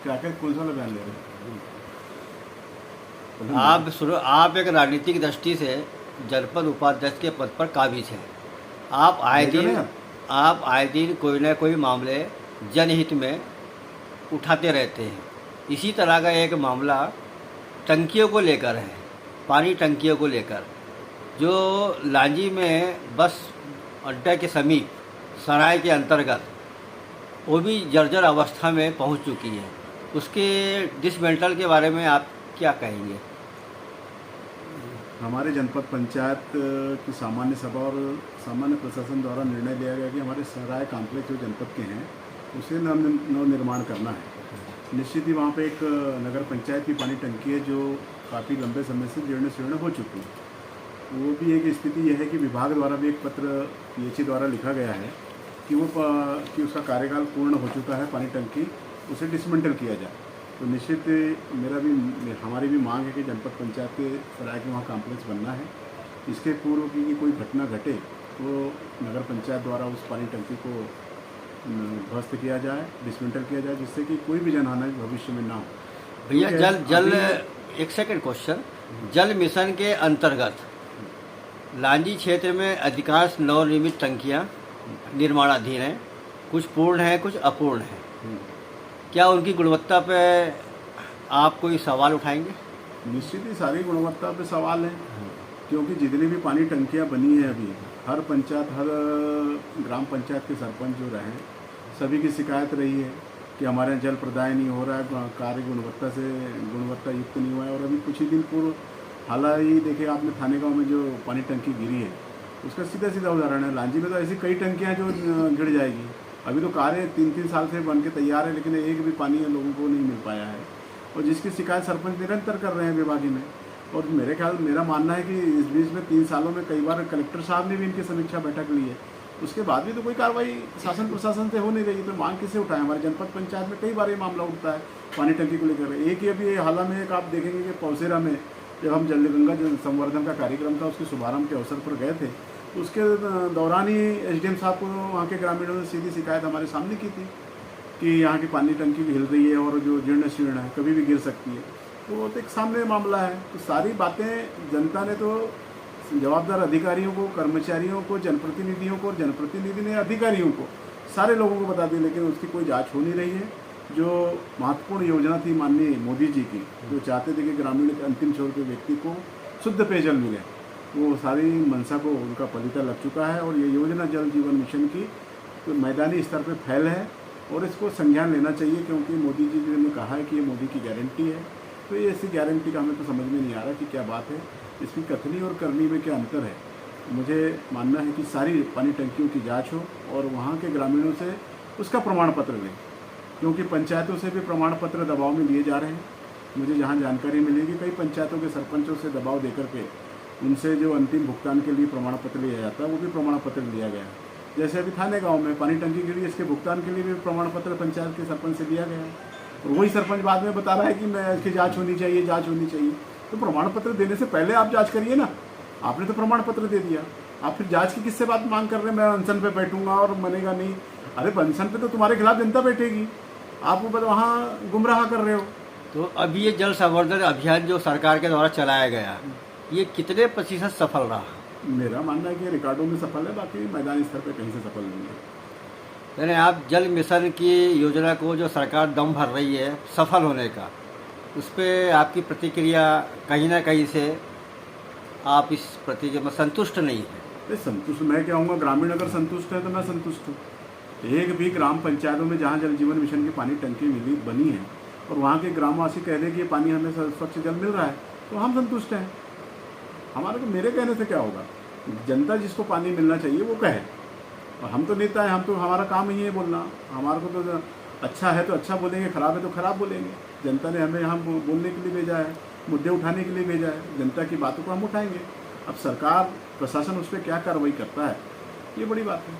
क्या कौन सा बयान ले रहे हैं? आप एक राजनीतिक दृष्टि से जनपद उपाध्यक्ष के पद पर काबिज हैं। आप आए दिन कोई न कोई मामले जनहित में उठाते रहते हैं। इसी तरह का एक मामला टंकियों को लेकर है, पानी टंकियों को लेकर, जो लांजी में बस अड्डा के समीप सराय के अंतर्गत वो भी जर्जर अवस्था में पहुंच चुकी है। उसके डिसमेंटल के बारे में आप क्या कहेंगे? हमारे जनपद पंचायत की सामान्य सभा और सामान्य प्रशासन द्वारा निर्णय लिया गया कि हमारे सराय कॉम्प्लेक्स जो जनपद के हैं उसे नवनिर्माण करना है। निश्चित ही वहाँ पे एक नगर पंचायत की पानी टंकी है जो काफ़ी लंबे समय से जीर्ण शीर्ण हो चुकी है। वो भी एक स्थिति यह है कि विभाग द्वारा भी एक पत्र पीएचई द्वारा लिखा गया है कि उसका कार्यकाल पूर्ण हो चुका है, पानी टंकी उसे डिसमेंटल किया जाए। तो निश्चित हमारी भी मांग है कि जनपद पंचायत के सराय के वहाँ कॉम्प्लेक्स बनना है। इसके पूर्व की कोई घटना घटे तो नगर पंचायत द्वारा उस पानी टंकी को ध्वस्त किया जाए, डिसमेंटल किया जाए, जिससे कि कोई भी जनहानि भविष्य में ना हो। भैया एक सेकंड क्वेश्चन, जल मिशन के अंतर्गत लांजी क्षेत्र में अधिकांश नवनिर्मित टंकियां निर्माणाधीन हैं, कुछ पूर्ण हैं, कुछ अपूर्ण हैं। क्या उनकी गुणवत्ता पे आप कोई सवाल उठाएंगे? निश्चित ही सारी गुणवत्ता पे सवाल है, क्योंकि जितनी भी पानी टंकियां बनी हैं अभी हर पंचायत, हर ग्राम पंचायत के सरपंच जो रहे सभी की शिकायत रही है कि हमारे यहाँ जल प्रदाय नहीं हो रहा है, कार्य गुणवत्ता युक्त नहीं हुआ है। और अभी कुछ ही दिन पूर्व हालांकि देखिए आपने थाने गाँव में जो पानी टंकी गिरी है उसका सीधा सीधा उदाहरण है। लांजी में तो ऐसी कई टंकियाँ जो गिर जाएगी। अभी तो कार्य 3-3 साल से बन के तैयार है, लेकिन एक भी पानी लोगों को नहीं मिल पाया है, और जिसकी शिकायत सरपंच निरंतर कर रहे हैं विभागीय में। और मेरा मानना है कि इस बीच में 3 सालों में कई बार कलेक्टर साहब ने भी इनकी समीक्षा बैठक ली है, उसके बाद भी तो कोई कार्रवाई शासन प्रशासन से हो नहीं रही। तो मांग किसे उठाए? हमारे जनपद पंचायत में कई बार ये मामला उठता है पानी टंकी को लेकर। एक ही अभी हाल में एक आप देखेंगे कि पौसेरा में जब हम जलगंगा संवर्धन का कार्यक्रम था उसके शुभारंभ के अवसर पर गए थे, तो उसके दौरान ही एसडीएम साहब को वहाँ के ग्रामीणों ने सीधी शिकायत हमारे सामने की थी कि यहाँ की पानी टंकी हिल रही है और जो जीर्ण शीर्ण है कभी भी गिर सकती है। तो एक सामने मामला है। तो सारी बातें जनता ने तो जवाबदार अधिकारियों को, कर्मचारियों को, जनप्रतिनिधियों को, और जनप्रतिनिधि ने अधिकारियों को, सारे लोगों को बता दी, लेकिन उसकी कोई जांच हो नहीं रही है। जो महत्वपूर्ण योजना थी माननीय मोदी जी की, जो चाहते थे कि ग्रामीण के अंतिम छोर के व्यक्ति को शुद्ध पेयजल मिले, वो सारी मंशा को उनका पलीता लग चुका है। और ये योजना जल जीवन मिशन की तो मैदानी स्तर पर फैल है और इसको संज्ञान लेना चाहिए, क्योंकि मोदी जी ने कहा है कि ये मोदी की गारंटी है। तो ये ऐसी गारंटी का हमें तो समझ में नहीं आ रहा कि क्या बात है, इसकी कथनी और करनी में क्या अंतर है। मुझे मानना है कि सारी पानी टंकियों की जांच हो और वहाँ के ग्रामीणों से उसका प्रमाण पत्र लें, क्योंकि पंचायतों से भी प्रमाण पत्र दबाव में लिए जा रहे हैं। मुझे जहाँ जानकारी मिलेगी कई पंचायतों के सरपंचों से दबाव देकर के उनसे जो अंतिम भुगतान के लिए प्रमाण पत्र लिया जाता है वो भी प्रमाण पत्र लिया गया। जैसे अभी थाने गाँव में पानी टंकी गिरी, इसके भुगतान के लिए भी प्रमाण पत्र पंचायत के सरपंच से लिया गया है, और वही सरपंच बाद में बता रहा है कि मैं इसकी जांच होनी चाहिए, जांच होनी चाहिए। तो प्रमाण पत्र देने से पहले आप जांच करिए ना। आपने तो प्रमाण पत्र दे दिया, आप फिर जांच की किससे बात मांग कर रहे हैं? मैं अनशन पे बैठूंगा और बनेगा नहीं। अरे अनशन पे तो तुम्हारे खिलाफ जनता बैठेगी, आप वहाँ गुमराह कर रहे हो। तो अभी ये जल संवर्धन अभियान जो सरकार के द्वारा चलाया गया, ये कितने प्रतिशत सफल रहा? मेरा मानना है कि रिकॉर्डों में सफल है, बाकी मैदानी स्तर पर कहीं से सफल नहीं है। यानी आप जल मिशन की योजना को जो सरकार दम भर रही है सफल होने का, उस पर आपकी प्रतिक्रिया कहीं ना कहीं से आप इस प्रतिक्रिया में संतुष्ट नहीं है? संतुष्ट मैं क्या हूँगा, ग्रामीण अगर संतुष्ट है तो मैं संतुष्ट हूँ। एक भी ग्राम पंचायतों में जहाँ जल जीवन मिशन की पानी टंकी बनी है और वहाँ के ग्रामवासी कह रहे कि ये पानी हमें स्वच्छ जल मिल रहा है, तो हम संतुष्ट हैं। हमारे को मेरे कहने से क्या होगा? जनता जिसको पानी मिलना चाहिए वो कहे, और हम तो नेता हैं, हमारा काम ही है बोलना। हमारे को तो अच्छा है तो अच्छा बोलेंगे, खराब है तो खराब बोलेंगे। जनता ने हमें यहाँ बोलने के लिए भेजा है, मुद्दे उठाने के लिए भेजा है, जनता की बातों को हम उठाएंगे। अब सरकार प्रशासन उस पर क्या कार्रवाई करता है, ये बड़ी बात है।